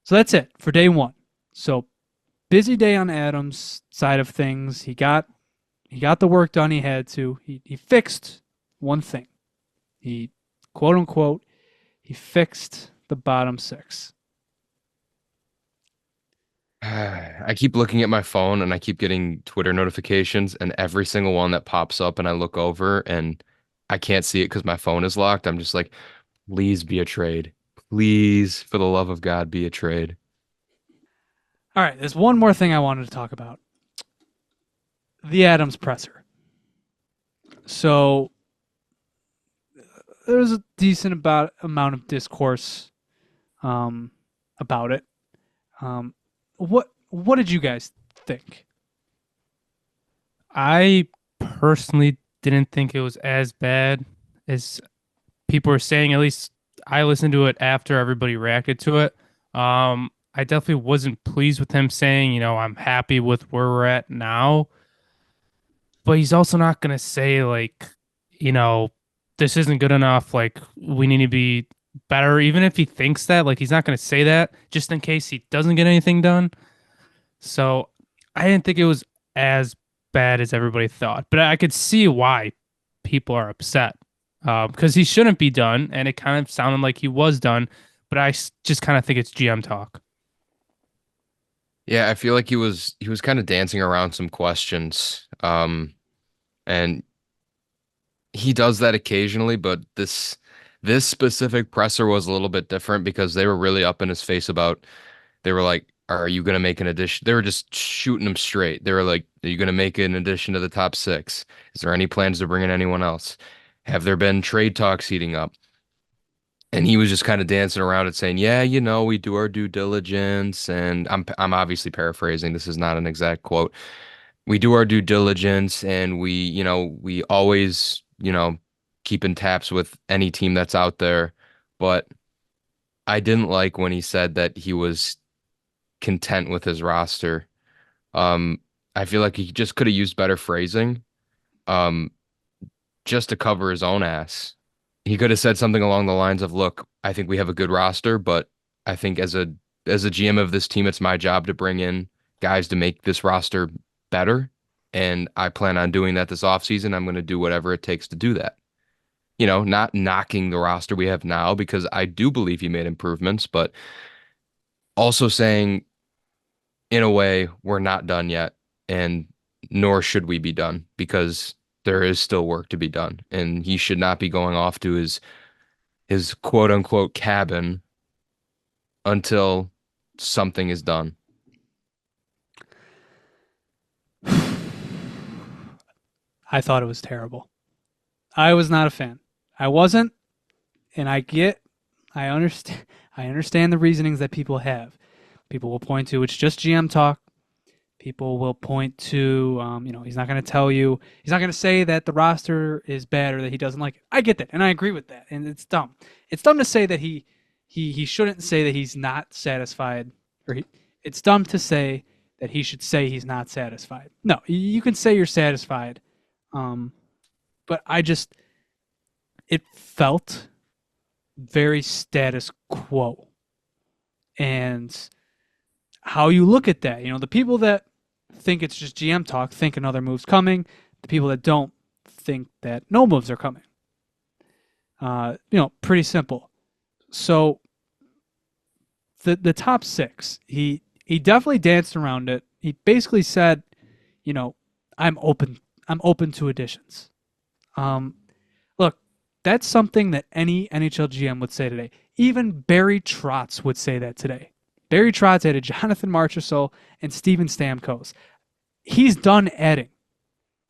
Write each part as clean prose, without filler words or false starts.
So that's it for day one. So busy day on Adams' side of things. He got the work done he had to. He fixed one thing. He quote unquote he fixed the bottom six. I keep looking at my phone and I keep getting Twitter notifications, and every single one that pops up and I look over and I can't see it because my phone is locked. I'm just like, please be a trade. Please, for the love of God, be a trade. All right, there's one more thing I wanted to talk about. The Adams presser. So there's a decent amount of discourse um, about it. What did you guys think? I personally didn't think it was as bad as people were saying. At least I listened to it after everybody reacted to it. I definitely wasn't pleased with him saying, I'm happy with where we're at now. But he's also not going to say, like, you know, this isn't good enough. Like, we need to be better. Even if he thinks that, like, he's not going to say that just in case he doesn't get anything done. So I didn't think it was as bad as everybody thought, but I could see why people are upset because he shouldn't be done, and it kind of sounded like he was done. But just kind of think it's GM talk. Yeah, I feel like he was kind of dancing around some questions. And he does that occasionally, but this specific presser was a little bit different because they were really up in his face about they were like, are you going to make an addition? They were just shooting him straight. They were like, are you going to make an addition to the top six? Is there any plans to bring in anyone else? Have there been trade talks heating up? And he was just kind of dancing around it saying, yeah, we do our due diligence. And I'm obviously paraphrasing. This is not an exact quote. We do our due diligence and we always, keep in taps with any team that's out there. But I didn't like when he said that he was content with his roster. Um, I feel like he just could have used better phrasing, um, just to cover his own ass. He could have said something along the lines of, "Look, I think we have a good roster, but I think as a GM of this team, it's my job to bring in guys to make this roster better, and I plan on doing that this offseason. I'm going to do whatever it takes to do that." Not knocking the roster we have now because I do believe he made improvements, but also saying in a way, we're not done yet, and nor should we be done because there is still work to be done, and he should not be going off to his quote unquote cabin until something is done. I thought it was terrible. I was not a fan. I wasn't, and I understand, I understand the reasonings that people have. People will point to it's just GM talk. People will point to, he's not going to tell you, he's not going to say that the roster is bad or that he doesn't like it. I get that, and I agree with that, and it's dumb. It's dumb to say that he shouldn't say that he's not satisfied, it's dumb to say that he should say he's not satisfied. No, you can say you're satisfied, um, but it felt very status quo, and how you look at that. The people that think it's just GM talk think another move's coming. The people that don't think that no moves are coming. Pretty simple. So the top six, he definitely danced around it. He basically said, you know, I'm open. I'm open to additions. Um, Look, that's something that any NHL GM would say today. Even Barry Trotz would say that today. Barry Trotz added Jonathan Marchessault and Steven Stamkos. He's done adding.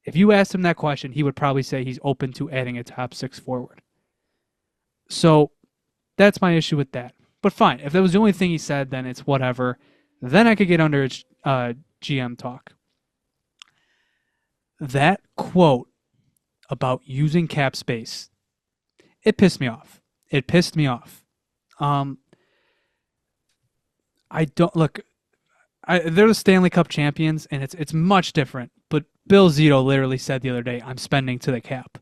If you asked him that question, he would probably say he's open to adding a top six forward. So that's my issue with that. But fine, if that was the only thing he said, then it's whatever. Then I could get under GM talk. That quote about using cap space, it pissed me off. It pissed me off. Um, I don't look. They're the Stanley Cup champions, and it's much different. But Bill Zito literally said the other day, "I'm spending to the cap."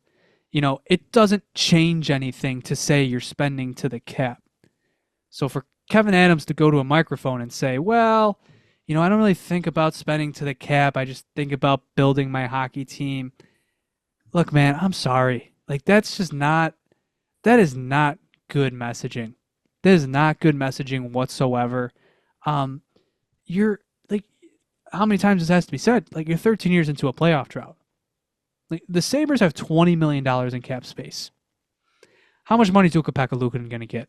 It doesn't change anything to say you're spending to the cap. So for Kevin Adams to go to a microphone and say, well, I don't really think about spending to the cap. I just think about building my hockey team. Look, man, I'm sorry. Like, that is not good messaging. That is not good messaging whatsoever. Um, you're like, how many times this has to be said? Like, you're 13 years into a playoff drought. Like, the Sabres have $20 million in cap space. How much money is Ukko-Pekka Luukkonen going to get?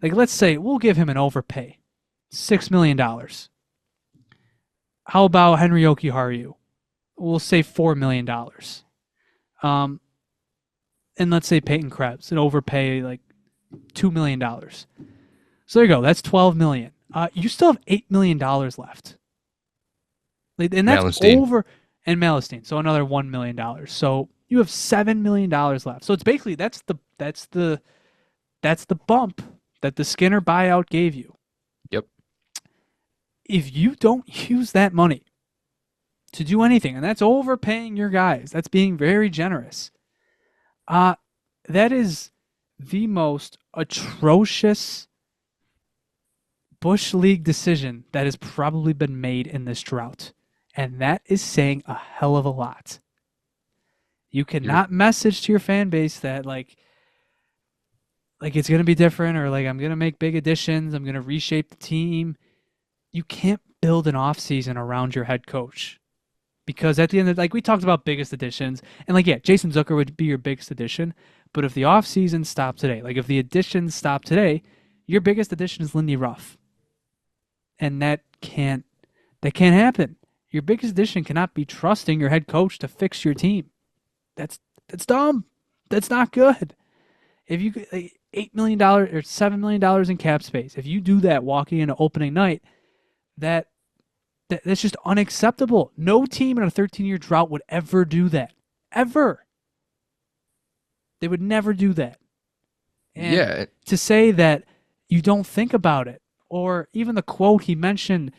Like, let's say we'll give him an overpay, $6 million. How about Henry Jokiharju? We'll say $4 million. And let's say Peyton Krebs, an overpay like $2 million. So there you go. That's $12 million. You still have $8 million left, and that's Melanstein. over. And Malistine, so another $1 million. So you have $7 million left. So it's basically that's the bump that the Skinner buyout gave you. Yep. If you don't use that money to do anything, and that's overpaying your guys, that's being very generous. That is the most atrocious Bush League decision that has probably been made in this drought. And that is saying a hell of a lot. You cannot message to your fan base that like it's going to be different, or like I'm going to make big additions, I'm going to reshape the team. You can't build an offseason around your head coach. Because at the end of, like we talked about biggest additions, and like, yeah, Jason Zucker would be your biggest addition, but if the offseason stopped today, like if the additions stop today, your biggest addition is Lindy Ruff. And that can't happen. Your biggest addition cannot be trusting your head coach to fix your team. That's dumb. That's not good. If you like $8 million or $7 million in cap space, if you do that walking into opening night, that's just unacceptable. No team in a 13-year drought would ever do that. Ever. They would never do that. And to say that you don't think about it, or even the quote he mentioned,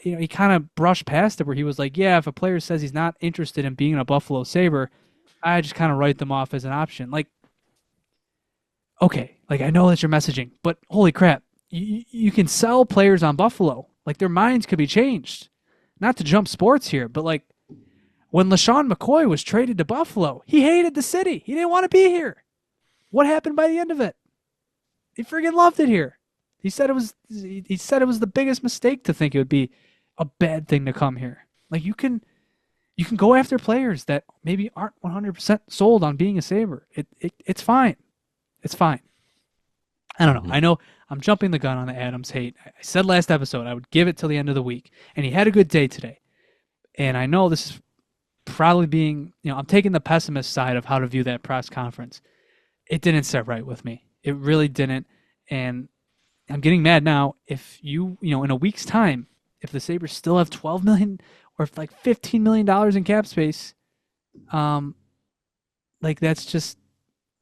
he kind of brushed past it where he was like, yeah, if a player says he's not interested in being a Buffalo Sabre, I just kind of write them off as an option. Like, okay, like I know that's your messaging, but holy crap, you can sell players on Buffalo. Like their minds could be changed. Not to jump sports here, but like when LaShawn McCoy was traded to Buffalo, he hated the city. He didn't want to be here. What happened by the end of it? He friggin' loved it here. He said it was the biggest mistake to think it would be a bad thing to come here. Like you can go after players that maybe aren't 100% sold on being a Sabre. It's fine. It's fine. I don't know. I know I'm jumping the gun on the Adams hate. I said last episode I would give it till the end of the week, and he had a good day today. And I know this is probably being, I'm taking the pessimist side of how to view that press conference. It didn't sit right with me. It really didn't. And I'm getting mad now. If in a week's time, if the Sabres still have $12 million or like $15 million in cap space, like that's just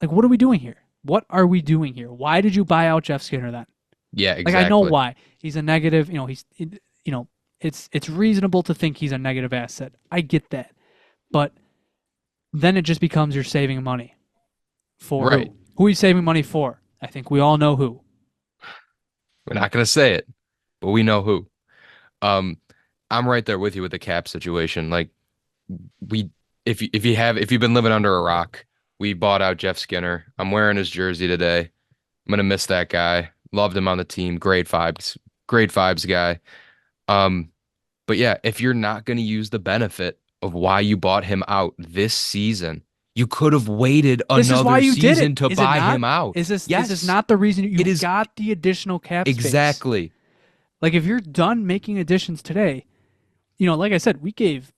like, what are we doing here? What are we doing here? Why did you buy out Jeff Skinner then? Yeah, exactly. Like I know why. He's a negative. It's reasonable to think he's a negative asset. I get that, but then it just becomes you're saving money for right. Who? Who are you saving money for? I think we all know who. We're not going to say it, but we know who. I'm right there with you with the cap situation. Like if you've been living under a rock, we bought out Jeff Skinner. I'm wearing his jersey today. I'm gonna miss that guy. Loved him on the team. Great vibes guy. But yeah, if you're not gonna use the benefit of why you bought him out this season, you could have waited another season to buy him out. Is this not the reason you got the additional cap space? Exactly. Like if you're done making additions today, like I said, we gave,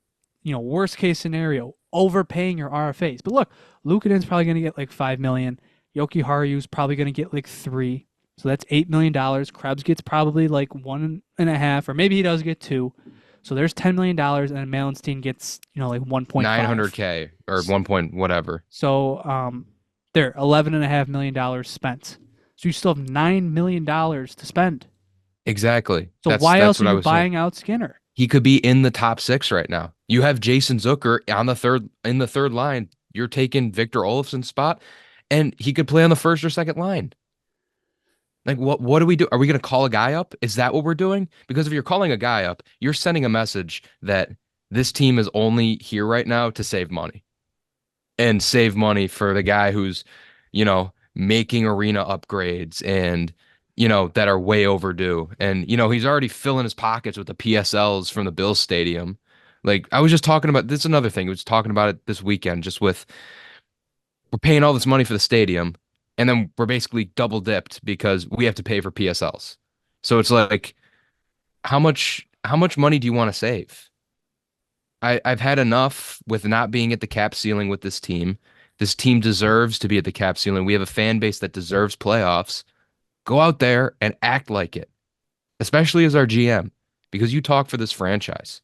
worst case scenario, overpaying your RFAs. But look, Luukkonen's probably going to get like $5 million. Jokiharju's probably going to get like $3 million. So that's $8 million. Krebs gets probably like 1.5, or maybe he does get 2. So there's $10 million, and then Melanstein gets, like 1.5. 900K or 1 point whatever. So there, $11.5 million spent. So you still have $9 million to spend. Exactly. So why else are you buying out Skinner? He could be in the top 6 right now. You have Jason Zucker in the third line. You're taking Victor Olofsson's spot, and he could play on the first or second line. Like what do we do? Are we going to call a guy up? Is that what we're doing? Because if you're calling a guy up, you're sending a message that this team is only here right now to save money and save money for the guy who's, making arena upgrades and, that are way overdue. And, he's already filling his pockets with the PSLs from the Bills Stadium. Like I was just talking about this is another thing. I was talking about it this weekend, just with we're paying all this money for the stadium, and then we're basically double dipped because we have to pay for PSLs. So it's like, how much money do you want to save? I've had enough with not being at the cap ceiling with this team. This team deserves to be at the cap ceiling. We have a fan base that deserves playoffs. Go out there and act like it, especially as our GM, because you talk for this franchise.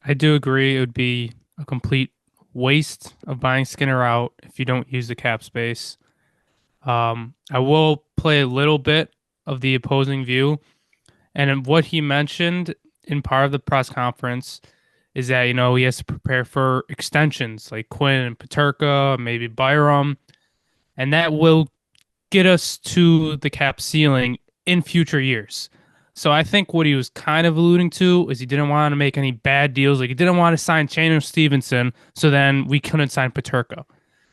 I do agree it would be a complete waste of buying Skinner out if you don't use the cap space. I will play a little bit of the opposing view. And what he mentioned in part of the press conference is that, he has to prepare for extensions like Quinn and Paterka, maybe Byram, and that will get us to the cap ceiling in future years. So I think what he was kind of alluding to is he didn't want to make any bad deals. Like he didn't want to sign Chandler Stevenson, so then we couldn't sign Paterka.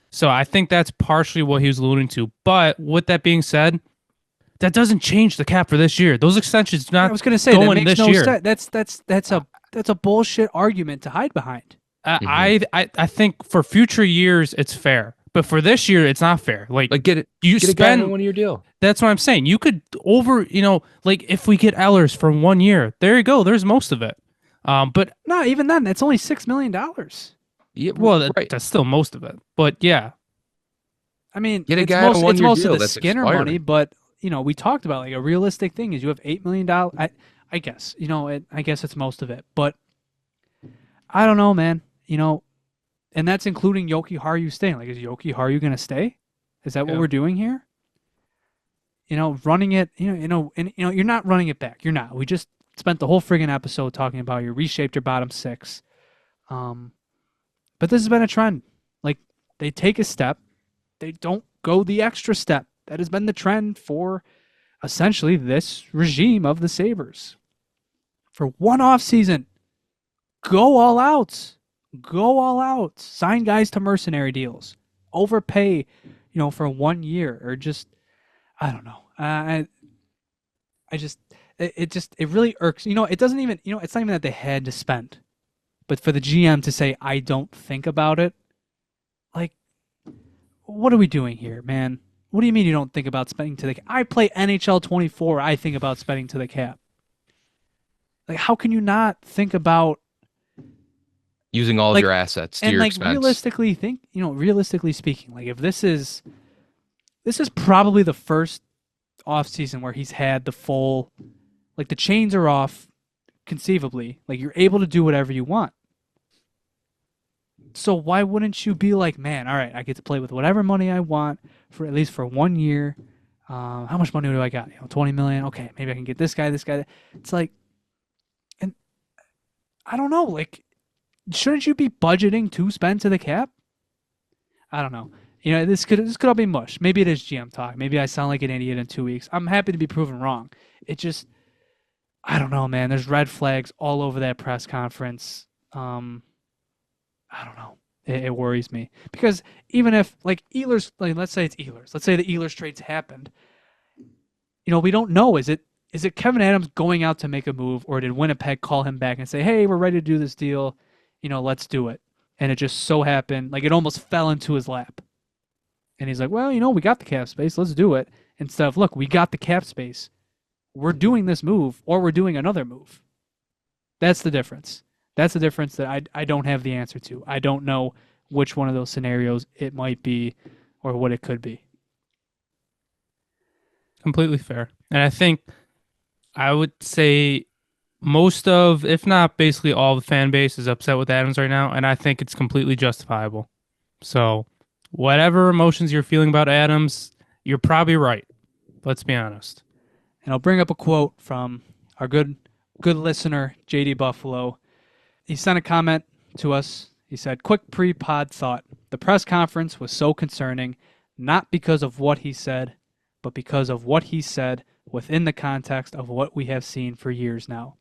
So I think that's partially what he was alluding to. But with that being said, that doesn't change the cap for this year. Those extensions not I was going to say that going makes this no year. sense. That's a bullshit argument to hide behind. I think for future years it's fair, but for this year it's not fair. Like Like you get a guy on a spend. one-year deal. That's what I'm saying. You could like if we get Ellers for 1 year, there you go. There's most of it. But No, even then, that's only $6 million. Yeah, well, right. that's still most of it. But yeah, I mean, Get a it's guy on a most, it's one-year most of deal the that's Skinner expiring. money, but we talked about like a realistic thing is you have $8 million. I guess I guess it's most of it, but I don't know, man. And that's including Yoki Haru staying. Like, is Yoki Haru gonna stay? Is that what Yeah. we're doing here? Running it. You're not running it back. You're not. We just spent the whole friggin' episode talking about you reshaped your bottom six. But this has been a trend. Like they take a step, they don't go the extra step. That has been the trend for essentially this regime of the Sabres. For one off season, go all out. Go all out. Sign guys to mercenary deals. Overpay, for 1 year or just I don't know. It really irks. It doesn't even it's not even that they had to spend, but for the GM to say I don't think about it, like, what are we doing here, man? What do you mean you don't think about spending to the cap? I play NHL 24. I think about spending to the cap. Like, how can you not think about Using all of like your assets to and your like expense. realistically speaking, like if this is probably the first off season where he's had the full, like the chains are off, conceivably, like you're able to do whatever you want. So why wouldn't you be like, man, all right, I get to play with whatever money I want for at least for 1 year. How much money do I got? 20 million. Okay, maybe I can get this guy, this guy. It's like, and I don't know, like, shouldn't you be budgeting to spend to the cap? I don't know. This could all be mush. Maybe it is GM talk. Maybe I sound like an idiot in 2 weeks. I'm happy to be proven wrong. It just, I don't know, man. There's red flags all over that press conference. I don't know. It worries me because even if like Ehlers, like let's say it's Ehlers, let's say the Ehlers trades happened. We don't know. Is it Kevin Adams going out to make a move, or did Winnipeg call him back and say, "Hey, we're ready to do this deal. Let's do it." And it just so happened, like it almost fell into his lap. And he's like, "Well, we got the cap space. Let's do it." Instead of, "Look, we got the cap space. We're doing this move, or we're doing another move." That's the difference. That's the difference that I don't have the answer to. I don't know which one of those scenarios it might be or what it could be. completely fair. And I think I would say most of, if not basically all the fan base is upset with Adams right now, and I think it's completely justifiable. So whatever emotions you're feeling about Adams, you're probably right. Let's be honest. And I'll bring up a quote from our good listener, JD Buffalo. He sent a comment to us. He said, "Quick pre-pod thought. The press conference was so concerning, not because of what he said, but because of what he said within the context of what we have seen for years now.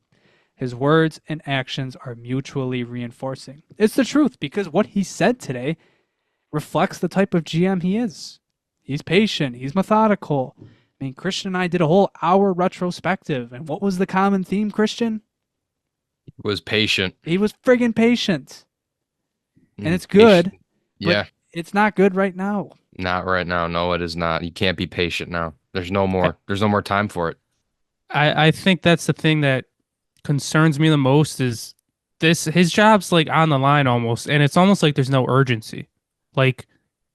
His words and actions are mutually reinforcing. It's the truth because what he said today reflects the type of GM he is. He's patient, he's methodical. I mean, Christian and I did a whole hour retrospective, and what was the common theme, Christian? Was patient. He was friggin' patient. And it's good, Patient. Yeah, but it's not good right now. not right now. No, it is not. You can't be patient now. There's no more time for it. I think that's the thing that concerns me the most is his job's like on the line almost, and it's almost like there's no urgency. Like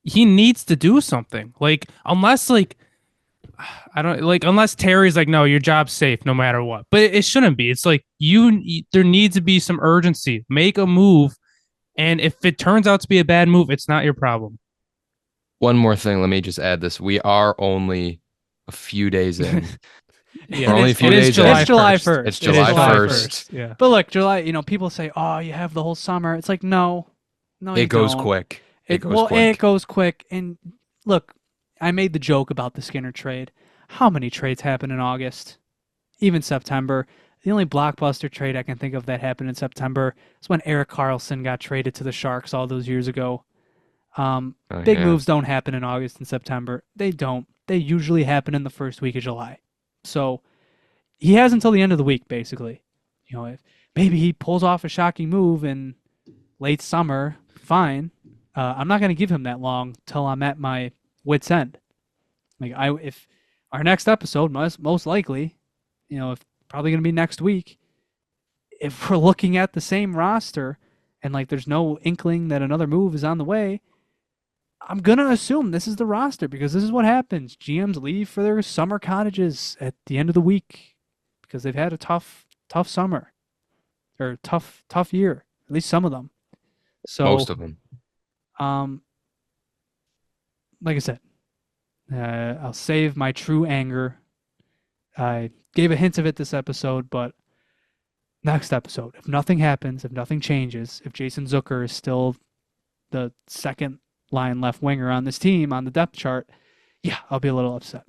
he needs to do something. Like unless like I don't like unless Terry's like, no, your job's safe no matter what. But it shouldn't be. It's like there needs to be some urgency. Make a move, and if it turns out to be a bad move, it's not your problem. One more thing. Let me just add this. We are only a few days in. Yeah, We're only a few it is days July, in. it's July 1st. It's It is July July 1st. Yeah. But look, July, people say, oh, you have the whole summer. It's like, no, you It goes don't. quick. It goes Well, quick. it goes quick. And look, I made the joke about the Skinner trade. How many trades happen in August? Even September. The only blockbuster trade I can think of that happened in September is when Erik Karlsson got traded to the Sharks all those years ago. Big Yeah. moves don't happen in August and September. They don't. They usually happen in the first week of July. So he has until the end of the week, basically. If maybe he pulls off a shocking move in late summer, fine. I'm not going to give him that long till I'm at my wit's end. If our next episode, most likely, if probably going to be next week, if we're looking at the same roster and like there's no inkling that another move is on the way, I'm going to assume this is the roster because this is what happens. GMs leave for their summer cottages at the end of the week because they've had a tough summer or tough year, at least some of them. So Most of them. Like I said, I'll save my true anger. I gave a hint of it this episode, but next episode, if nothing happens, if nothing changes, if Jason Zucker is still the second line left winger on this team on the depth chart, yeah, I'll be a little upset.